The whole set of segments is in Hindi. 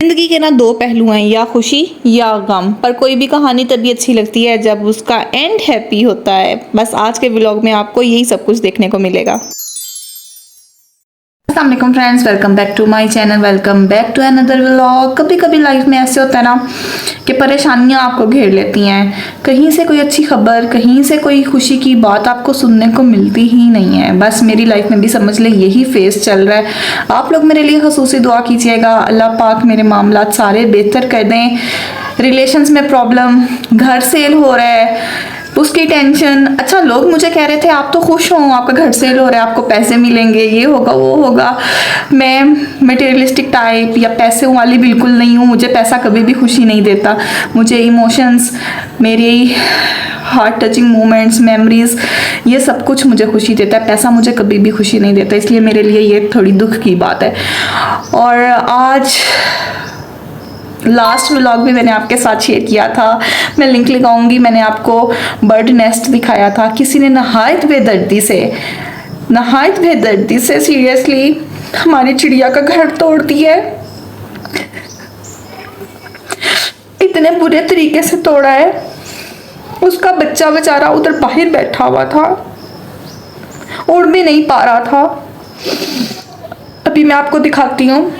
जिंदगी के ना दो पहलू हैं, या खुशी या गम। पर कोई भी कहानी तभी अच्छी लगती है जब उसका एंड हैप्पी होता है। बस आज के व्लॉग में आपको यही सब कुछ देखने को मिलेगा। अस्सलाम वालेकुम friends, welcome back to my channel, welcome back to another vlog. कभी कभी लाइफ में ऐसे होता है ना कि परेशानियां आपको घेर लेती हैं। कहीं से कोई अच्छी खबर, कहीं से कोई खुशी की बात आपको सुनने को मिलती ही नहीं है। बस मेरी लाइफ में भी समझ ले यही फेस चल रहा है। आप लोग मेरे लिए खसूसी दुआ कीजिएगा, अल्लाह पाक मेरे मामलात सारे बेहतर कर दें। रिलेशंस में प्रॉब्लम, घर सेल हो रहा है उसकी टेंशन। अच्छा, लोग मुझे कह रहे थे आप तो खुश हो, आपका घर सेल हो रहा है, आपको पैसे मिलेंगे, ये होगा वो होगा। मैं मटेरियलिस्टिक टाइप या पैसे वाली बिल्कुल नहीं हूँ। मुझे पैसा कभी भी खुशी नहीं देता। मुझे इमोशंस, मेरी हार्ट टचिंग मोमेंट्स, मेमोरीज, ये सब कुछ मुझे खुशी देता है। पैसा मुझे कभी भी खुशी नहीं देता, इसलिए मेरे लिए ये थोड़ी दुख की बात है। और आज लास्ट व्लॉग भी मैंने आपके साथ शेयर किया था, मैं लिंक लगाऊंगी। मैंने आपको बर्ड नेस्ट दिखाया था। किसी ने नहायत बेदर्दी से सीरियसली हमारी चिड़िया का घर तोड़ दिया है। इतने बुरे तरीके से तोड़ा है। उसका बच्चा बेचारा उधर बाहर बैठा हुआ था, उड़ भी नहीं पा रहा था। अभी मैं आपको दिखाती हूँ।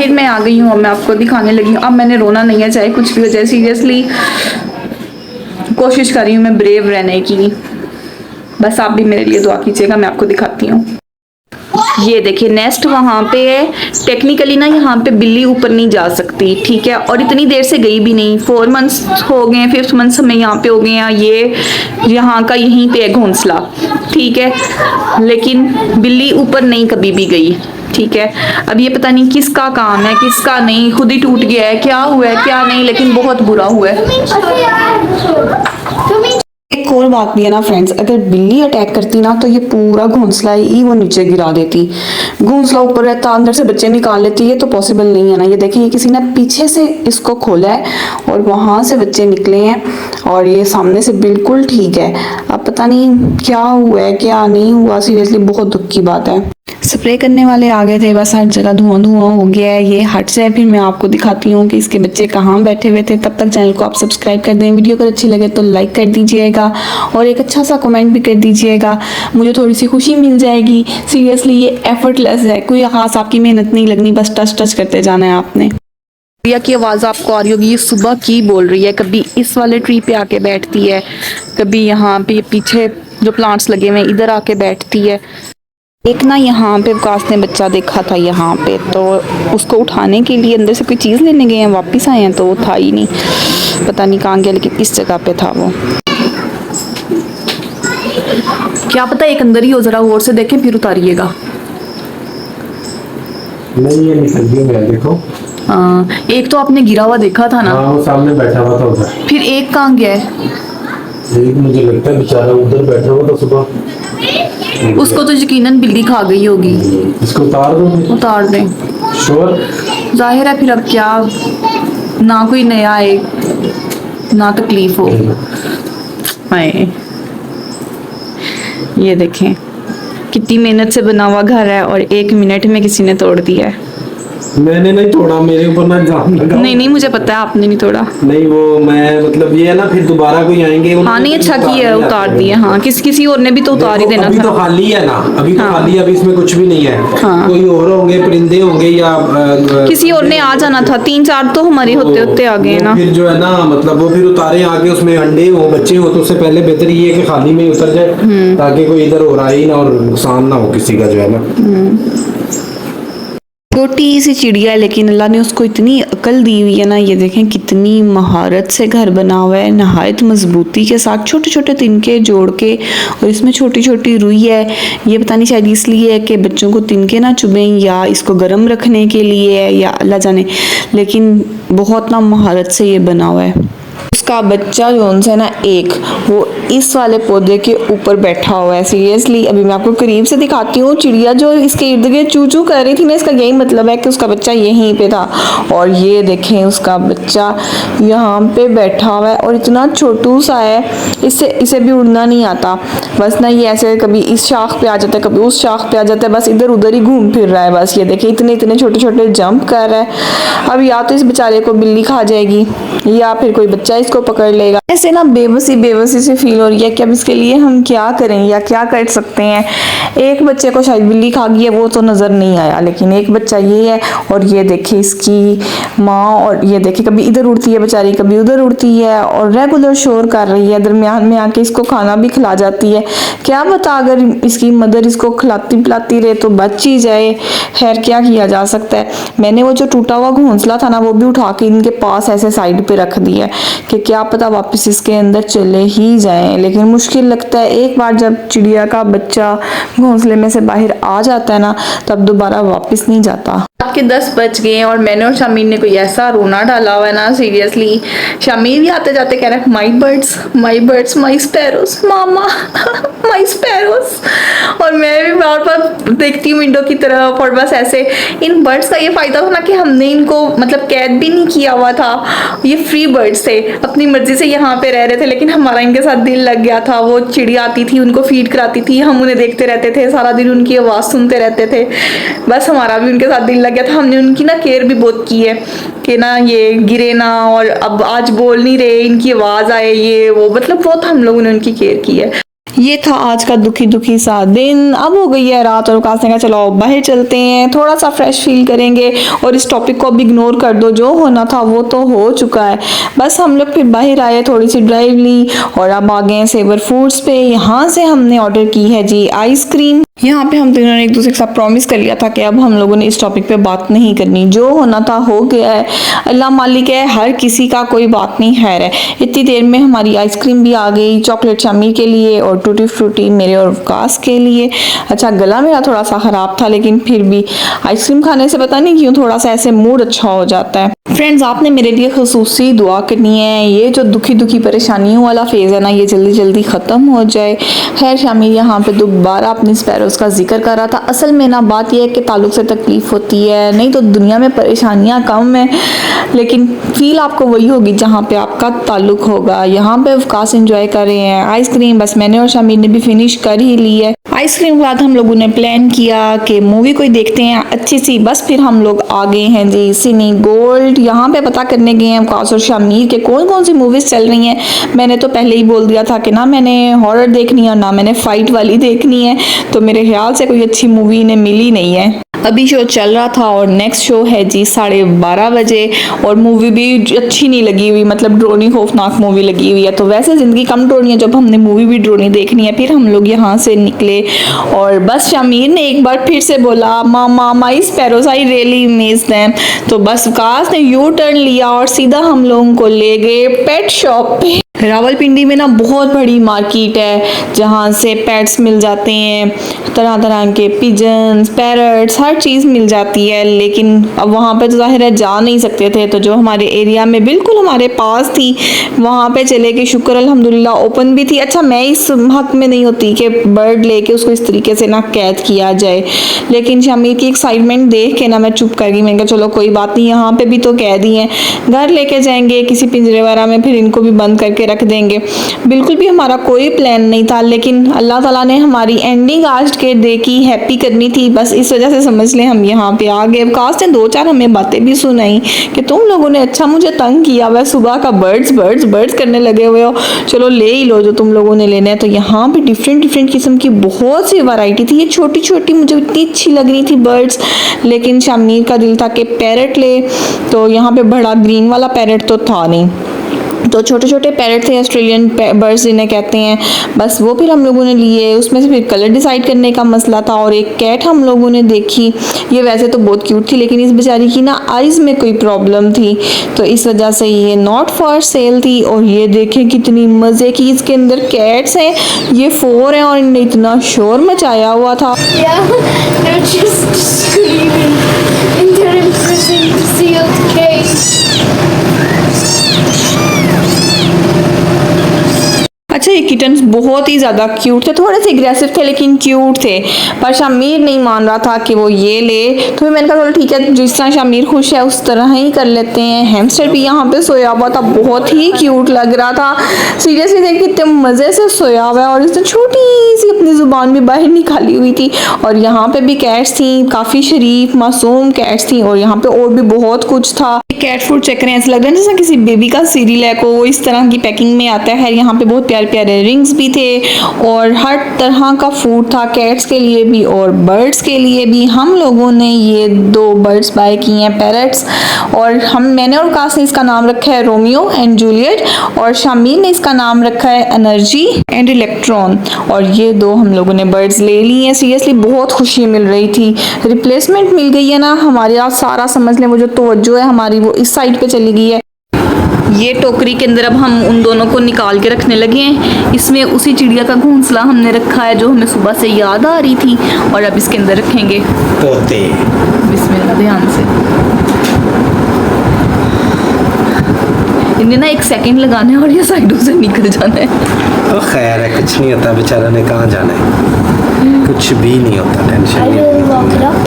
मैं आ गई हूँ, अब मैं आपको दिखाने लगी हूँ। अब मैंने रोना नहीं है, चाहे कुछ भी हो जाए। सीरियसली कोशिश कर रही हूँ मैं ब्रेव रहने की। बस आप भी मेरे लिए दुआ कीजिएगा। मैं आपको दिखाती हूँ। ये देखिए नेस्ट वहाँ पे है। टेक्निकली ना यहाँ पे बिल्ली ऊपर नहीं जा सकती, ठीक है। और इतनी देर से गई भी नहीं, 4 मंथ्स हो गए, 5th मंथ हमें यहाँ पे हो गए हैं। ये यहाँ का यहीं पे है घोंसला, ठीक है। लेकिन बिल्ली ऊपर नहीं कभी भी गई, ठीक है। अब ये पता नहीं किसका काम है किसका नहीं, खुद ही टूट गया है, क्या हुआ है क्या नहीं, लेकिन बहुत बुरा हुआ है। एक और बात भी है ना फ्रेंड्स, अगर बिल्ली अटैक करती ना तो ये पूरा घोंसला ही वो नीचे गिरा देती। घोंसला ऊपर रहता, अंदर से बच्चे निकाल लेती। ये तो पॉसिबल नहीं है ना। ये देखिए, किसी ने पीछे से इसको खोला है और वहां से बच्चे निकले हैं, और ये सामने से बिल्कुल ठीक है। अब पता नहीं क्या हुआ है क्या नहीं हुआ। सीरियसली बहुत दुख की बात है। स्प्रे करने वाले आ गए थे, बस हर जगह धुआं धुआं हो गया है। ये हट जाए फिर मैं आपको दिखाती हूँ कि इसके बच्चे कहाँ बैठे हुए थे। तब तक चैनल को आप सब्सक्राइब कर दें। वीडियो अगर अच्छी लगे तो लाइक कर दीजिएगा और एक अच्छा सा कमेंट भी कर दीजिएगा। मुझे थोड़ी सी खुशी मिल जाएगी। सीरियसली ये एफर्टलेस है, कोई खास आपकी मेहनत नहीं लगनी, बस टच टच करते जाना है आपने। प्रिया की आवाज़ आपको आ रही होगी, ये सुबह की बोल रही है। कभी इस वाले ट्री पे आके बैठती है, कभी यहाँ पे पीछे जो प्लांट्स लगे हुए हैं इधर आके बैठती है। एक ना यहाँ पे विकास ने बच्चा देखा था यहाँ पे, तो उसको उठाने के लिए अंदर से कोई चीज़ लेने गए हैं, वापस आए हैं तो वो था ही नहीं, पता नहीं कहाँ गया, लेकिन इस जगह पे था वो। क्या पता एक अंदर ही हो, जरा गौर से देखें फिर उतारिएगा। नहीं, ये निकल गया देखो। हाँ, एक तो आपने गिरा हुआ देखा था ना। हाँ, वो सामने बैठा हुआ था उधर। फिर एक कहाँ गया है? एक मुझे लगता है बेचारा उधर बैठा हुआ था सुबह। उसको तो यकीनन बिल्ली खा गई होगी। इसको उतार दो। उतार दें। श्योर? जाहिर है फिर अब क्या, ना कोई नया आए ना तकलीफ हो। हाय, ये देखें कितनी मेहनत से बना हुआ घर है और 1 मिनट में किसी ने तोड़ दिया है। मैंने नहीं तोड़ा, मेरे ऊपर ना इल्जाम लगा। नहीं मुझे पता है आपने नहीं तोड़ा। नहीं, वो मैं मतलब ये है ना, फिर दोबारा कोई आएंगे। हाँ नहीं, अच्छा किया है, उतार दिए। हाँ, किसी और ने भी तो उतार ही देना अभी था। तो खाली है ना, अभी तो खाली है, अभी इसमें कुछ भी नहीं है। हाँ। कोई और होंगे, परिंदे होंगे या किसी और ने आ जाना था। 3-4 तो हमारे होते होते आ गए ना। फिर जो है ना, मतलब वो फिर उतारे आगे, उसमें अंडे हो बच्चे हो, तो उससे पहले बेहतर ये है कि खाली में उतर जाए, ताकि कोई इधर और आए ना और नुकसान ना हो किसी का, जो है ना। छोटी सी चिड़िया है, लेकिन अल्लाह ने उसको इतनी अकल दी हुई है ना। ये देखें कितनी महारत से घर बना हुआ है, नहायत मजबूती के साथ, छोटे छोटे तिनके जोड़ के, और इसमें छोटी छोटी रुई है। ये पता नहीं शायद इसलिए है कि बच्चों को तिनके ना चुभें, या इसको गर्म रखने के लिए है, या अल्लाह जाने, लेकिन बहुत ना महारत से ये बना हुआ है। का बच्चा जो उनसे ना एक वो इस वाले पौधे के ऊपर बैठा हुआ है। सीरियसली अभी मैं आपको करीब से दिखाती हूँ। चिड़िया जो इसके इर्द गिर्द चू चू कर रही थी ना, इसका यही मतलब है कि उसका बच्चा यहीं पे था। और ये देखें उसका बच्चा यहाँ पे बैठा हुआ है और इतना छोटू सा है, इसे भी उड़ना नहीं आता। बस ना ये ऐसे कभी इस शाख पे आ जाता है, कभी उस शाख पे आ जाता है, बस इधर उधर ही घूम फिर रहा है। बस ये देखिए इतने इतने छोटे छोटे जंप कर रहा है। अब या तो इस बेचारे को बिल्ली खा जाएगी या फिर कोई बच्चा इसको पकड़ लेगा। ऐसे ना बेबसी बेबसी से फील हो रही है कि अब इसके लिए हम क्या करें या क्या कर सकते हैं। एक बच्चे को शायद बिल्ली खा गई है, वो तो नज़र नहीं आया, लेकिन एक बच्चा ये है। और ये देखिए इसकी माँ, और ये देखिए कभी इधर उड़ती है बेचारी, कभी उधर उड़ती है और रेगुलर शोर कर रही है। दरमियान में आके इसको खाना भी खिला जाती है। क्या पता अगर इसकी मदर इसको खिलाती पिलाती रहे तो बच ही जाए। खैर क्या किया जा सकता है। मैंने वो जो टूटा हुआ घोंसला था ना, वो भी उठा के इनके पास ऐसे साइड पे रख दिया कि क्या पता वापस इसके अंदर चले ही जाएं। लेकिन मुश्किल लगता है, एक बार जब चिड़िया का बच्चा घोंसले में से बाहर आ जाता है ना, तब दोबारा वापस नहीं जाता। रात के 10 बज गए हैं और मैंने और शामीर ने कोई ऐसा रोना डाला हुआ है ना, सीरियसली। शामीर भी आते जाते कह रहा है माई birds my sparrows mama my sparrows. और मैं भी बार बार देखती हूँ विंडो की तरफ और बस ऐसे। इन बर्ड्स का ये फायदा था ना कि हमने इनको मतलब कैद भी नहीं किया हुआ था, ये फ्री बर्ड्स थे, अपनी मर्जी से यहाँ पे रह रहे थे। लेकिन हमारा इनके साथ दिल लग गया था। वो चिड़िया आती थी, उनको फीड कराती थी, हम उन्हें देखते रहते थे, सारा दिन उनकी आवाज़ सुनते रहते थे। बस हमारा भी उनके साथ दिल लग गया था। हमने उनकी ना केयर भी बहुत की है कि ना ये गिरे ना, और अब आज बोल नहीं रहे, इनकी आवाज़ आए, ये वो, मतलब बहुत हम लोगों ने उनकी केयर की है। ये था आज का दुखी दुखी सा दिन। अब हो गई है रात और काश ने कहा चलो बाहर चलते हैं, थोड़ा सा फ्रेश फील करेंगे और इस टॉपिक को अब इग्नोर कर दो, जो होना था वो तो हो चुका है। बस हम लोग फिर बाहर आए, थोड़ी सी ड्राइव ली और अब आ गए हैं सेवर फूड्स पे। यहाँ से हमने ऑर्डर की है जी आइसक्रीम। यहाँ पे हम तीनों ने एक दूसरे के साथ प्रॉमिस कर लिया था कि अब हम लोगों ने इस टॉपिक पे बात नहीं करनी, जो होना था हो गया है। अल्लाह मालिक है, हर किसी का कोई बात नहीं खैर है। इतनी देर में हमारी आइसक्रीम भी आ गई, चॉकलेट शामी के लिए और टूटी फ्रूटी मेरे और विकास के लिए। अच्छा गला मेरा थोड़ा सा ख़राब था, लेकिन फिर भी आइसक्रीम खाने से पता नहीं क्यों थोड़ा सा ऐसे मूड अच्छा हो जाता है। फ्रेंड्स आपने मेरे लिए खसूसी दुआ करनी है, ये जो दुखी दुखी परेशानियों वाला फेज़ है ना, ये जल्दी जल्दी ख़त्म हो जाए। खैर शामिर यहाँ पे दोबारा अपनी स्पैरोस का जिक्र कर रहा था। असल में ना बात यह है कि ताल्लुक़ से तकलीफ़ होती है, नहीं तो दुनिया में परेशानियाँ कम है, लेकिन फील आपको वही होगी जहाँ पे आपका ताल्लुक़ होगा। यहाँ पे विकास एंजॉय कर रहे हैं आइसक्रीम। बस मैंने और शामिर ने भी फिनिश कर ही ली है। आइसक्रीम के बाद हम लोगों ने प्लान किया कि मूवी कोई देखते हैं अच्छी सी। बस फिर हम लोग आ गए हैं जी सिनी गोल्ड। यहाँ पे पता करने गए हैं विकास और शामिर के कौन कौन सी मूवीज़ चल रही हैं। मैंने तो पहले ही बोल दिया था कि ना मैंने हॉरर देखनी है और ना मैंने फाइट वाली देखनी है, तो मेरे ख्याल से कोई अच्छी मूवी इन्हें मिली नहीं है। अभी शो चल रहा था और नेक्स्ट शो है जी 12:30 बजे, और मूवी भी अच्छी नहीं लगी हुई, मतलब ड्रोनी खौफनाक मूवी लगी हुई है। तो वैसे ज़िंदगी कम ड्रोनी है, जब हमने मूवी भी ड्रोनी देखनी है। फिर हम लोग यहाँ से निकले और बस शामिर ने एक बार फिर से बोला mama my sparrows I really miss them. तो बस विकास ने यू टर्न लिया और सीधा हम लोगों को ले गए पेट शॉप पे। रावलपिंडी में ना बहुत बड़ी मार्केट है जहाँ से पेट्स मिल जाते हैं, तरह तरह के पिजन्स पैरट्स हर चीज़ मिल जाती है। लेकिन अब वहाँ पे तो जाहिर है जा नहीं सकते थे, तो जो हमारे एरिया में बिल्कुल हमारे पास थी वहाँ पे चले गए। शुक्र अल्हम्दुलिल्लाह ओपन भी थी। अच्छा मैं इस हक में नहीं होती कि बर्ड लेके उसको इस तरीके से ना कैद किया जाए, लेकिन शामिर की एक्साइटमेंट देख के ना मैं चुप कर गई। मैंने कहा चलो कोई बात नहीं, यहाँ पे भी तो कैद ही हैं, घर लेके जाएंगे किसी पिंजरे वगैरह में, फिर इनको भी बंद करके रख देंगे। बिल्कुल भी हमारा कोई प्लान नहीं था, लेकिन अल्लाह ताला ने हमारी एंडिंग आज के डे की हैप्पी करनी थी, बस इस वजह से समझ लें हम यहाँ पे आ गए। विकास ने 2-4 हमें बातें भी सुनाई कि तुम लोगों ने अच्छा मुझे तंग किया हुआ, सुबह का बर्ड्स करने लगे हुए हो, चलो ले ही लो जो तुम लोगों ने लेना है। तो यहाँ पे डिफरेंट किस्म की बहुत सी वैरायटी थी। ये छोटी छोटी मुझे इतनी अच्छी लग रही थी बर्ड्स, लेकिन शामिर का दिल था कि पैरट ले, तो यहाँ पे बड़ा ग्रीन वाला पैरट तो था नहीं, तो छोटे छोटे पैरट थे, ऑस्ट्रेलियन बर्ड्स जिन्हें कहते हैं। बस वो फिर हम लोगों ने लिए, उसमें से फिर कलर डिसाइड करने का मसला था। और एक कैट हम लोगों ने देखी, ये वैसे तो बहुत क्यूट थी, लेकिन इस बेचारी की ना आइज़ में कोई प्रॉब्लम थी, तो इस वजह से ये नॉट फॉर सेल थी। और ये देखें कितनी मज़े की इसके अंदर कैट्स हैं, ये 4 हैं और इनने इतना शोर मचाया हुआ था। Yeah, they're just screaming in their imprisoned sealed cage. अच्छा, ये किटन्स बहुत ही ज़्यादा क्यूट थे, थोड़े से एग्रेसिव थे लेकिन क्यूट थे। पर शामिर नहीं मान रहा था कि वो ये ले, तो फिर मैंने कहा चलो ठीक है, जिस तरह शामिर खुश है उस तरह ही कर लेते हैं। हैमस्टर भी यहाँ पे सोया हुआ था, बहुत ही क्यूट लग रहा था। सीरियसली देख कितने मज़े से सोया हुआ है, और इसने छोटी सी अपनी ज़ुबान भी बाहर निकाली हुई थी। और यहाँ पे भी कैट्स थी, काफ़ी शरीफ मासूम कैट्स थी, और यहाँ पे और भी बहुत कुछ था। कैट फूड चेक करें, ऐसा लग रहा है जैसे किसी बेबी का सीरियल है, को इस तरह की पैकिंग में आता है। यहाँ पे बहुत प्यारे प्यारे रिंग्स भी थे, और हर तरह का फूड था कैट्स के लिए भी और बर्ड्स के लिए भी। हम लोगों ने ये 2 बर्ड्स बाय किए हैं, पैरट्स, और मैंने और कास ने इसका नाम रखा है रोमियो एंड जूलियट, और शामिर ने इसका नाम रखा है एनर्जी एंड इलेक्ट्रॉन। और ये 2 हम लोगों ने बर्ड्स ले ली हैं। सीरियसली बहुत खुशी मिल रही थी, रिप्लेसमेंट मिल गई है ना। हमारे यहाँ सारा समझ लें, वो जो तवज्जो है हमारी वो इस साइड पे चली गई है। ये टोकरी के अंदर अब हम उन दोनों को निकाल के रखने लगे हैं। इसमें उसी चिड़िया का घोंसला हमने रखा है जो हमें सुबह से याद आ रही थी, और अब इसके अंदर रखेंगे तोते। बिस्मिल्लाह, ध्यान से। इन्हें ना 1 सेकंड लगाना है और ये साइडों से निकल जाना है। तो खैर है, कुछ नहीं होता, बेचारा ने कहाँ जाना है, कुछ भी नहीं होता, टेंशन I नहीं। will walk it up.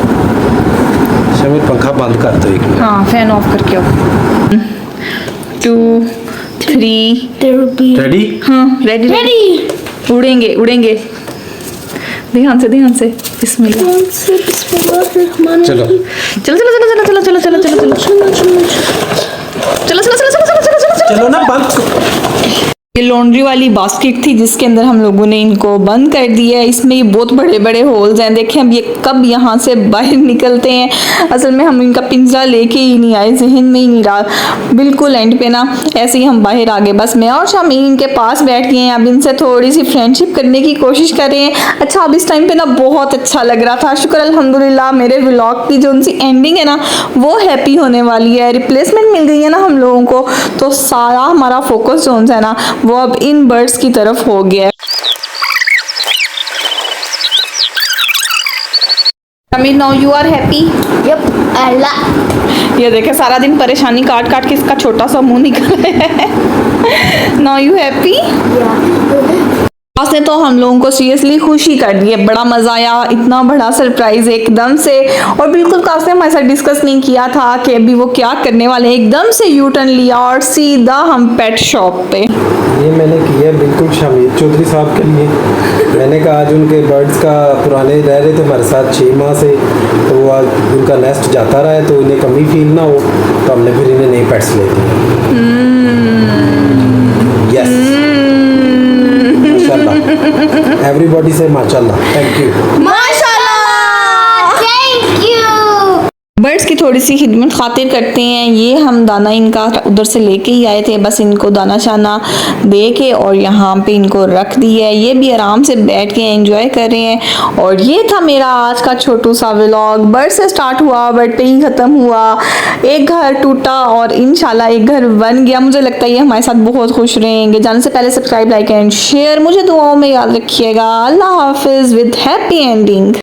Shamir पंखा बंद कर दो 1 मिनट। हाँ, फैन ऑफ करके आओ। 2 3 There will be. रेडी? हाँ, रेडी Ready. उड़ेंगे उड़ेंगे, ध्यान से ध्यान से। बिस्मिल्लाह। Bismillahirrahmanirrahim. चलो चलो चलो चलो चलो चलो चलो चलो चलो चलो चलो चलो चलो चलो चलो चलो चलो चलो चलो। चलो ना, बंद। ये लॉन्ड्री वाली बास्केट थी जिसके अंदर हम लोगों ने इनको बंद कर दिया है। इसमें ये बहुत बड़े बड़े होल्स हैं, देखें अब ये कब यहाँ से बाहर निकलते हैं। असल में हम इनका पिंजरा लेके ही नहीं आए, जहन में ही नहीं रहा। बिल्कुल एंड पे ना ऐसे ही हम बाहर आ गए, बस मैं और शामिर इनके पास बैठ गए हैं। अब इनसे थोड़ी सी फ्रेंडशिप करने की कोशिश कर रहे हैं। अच्छा, अब इस टाइम पे ना बहुत अच्छा लग रहा था, शुक्र अल्हम्दुलिल्लाह। मेरे व्लॉग की जो उनसी एंडिंग है ना वो हैप्पी होने वाली है। रिप्लेसमेंट मिल गई है ना हम लोगों को, तो सारा हमारा फोकस जो है ना वो अब इन बर्ड्स की तरफ हो गया है। Shamir, now you are happy? Yep. Allah. ये देखे सारा दिन परेशानी काट काट के इसका छोटा सा मुंह निकल है। Now you happy? Yeah. ने तो हम लोगों को सीरियसली खुशी कर दी है, बड़ा मज़ा आया, इतना बड़ा सरप्राइज एकदम से। और बिल्कुल काश ने हमारे साथ डिस्कस नहीं किया था कि अभी वो क्या करने वाले हैं। एकदम से यू टर्न लिया और सीधा हम पेट शॉप पे। ये मैंने किया बिल्कुल शामिर चौधरी साहब के लिए। मैंने कहा आज उनके बर्ड्स का पुराने रह रहे थे हमारे साथ 6 माह से, तो वो आज उनका नेस्ट जाता रहा है तो इन्हें कमी फील ना हो, तो हमने फिर इन्हें नए पेट्स ले दिए। यस, माशाल्लाह, एवरीबॉडी से माशाल्लाह, थैंक यू। माशाल्लाह, Thank you. बर्ड्स की थोड़ी सी खिदमत खातिर करते हैं। ये हम दाना इनका उधर से लेके ही आए थे, बस इनको दाना शाना दे के और यहाँ पे इनको रख दिया है। ये भी आराम से बैठ के एंजॉय कर रहे हैं। और ये था मेरा आज का छोटू सा व्लॉग। बर्ड से स्टार्ट हुआ, बर्ड पे ही ख़त्म हुआ। एक घर टूटा और इंशाल्लाह एक घर बन गया। मुझे लगता है ये हमारे साथ बहुत खुश रहेंगे। जाने से पहले सब्सक्राइब, लाइक एंड शेयर मुझे दुआओं में याद रखिएगा। अल्लाह हाफिज़ विद हैप्पी एंडिंग।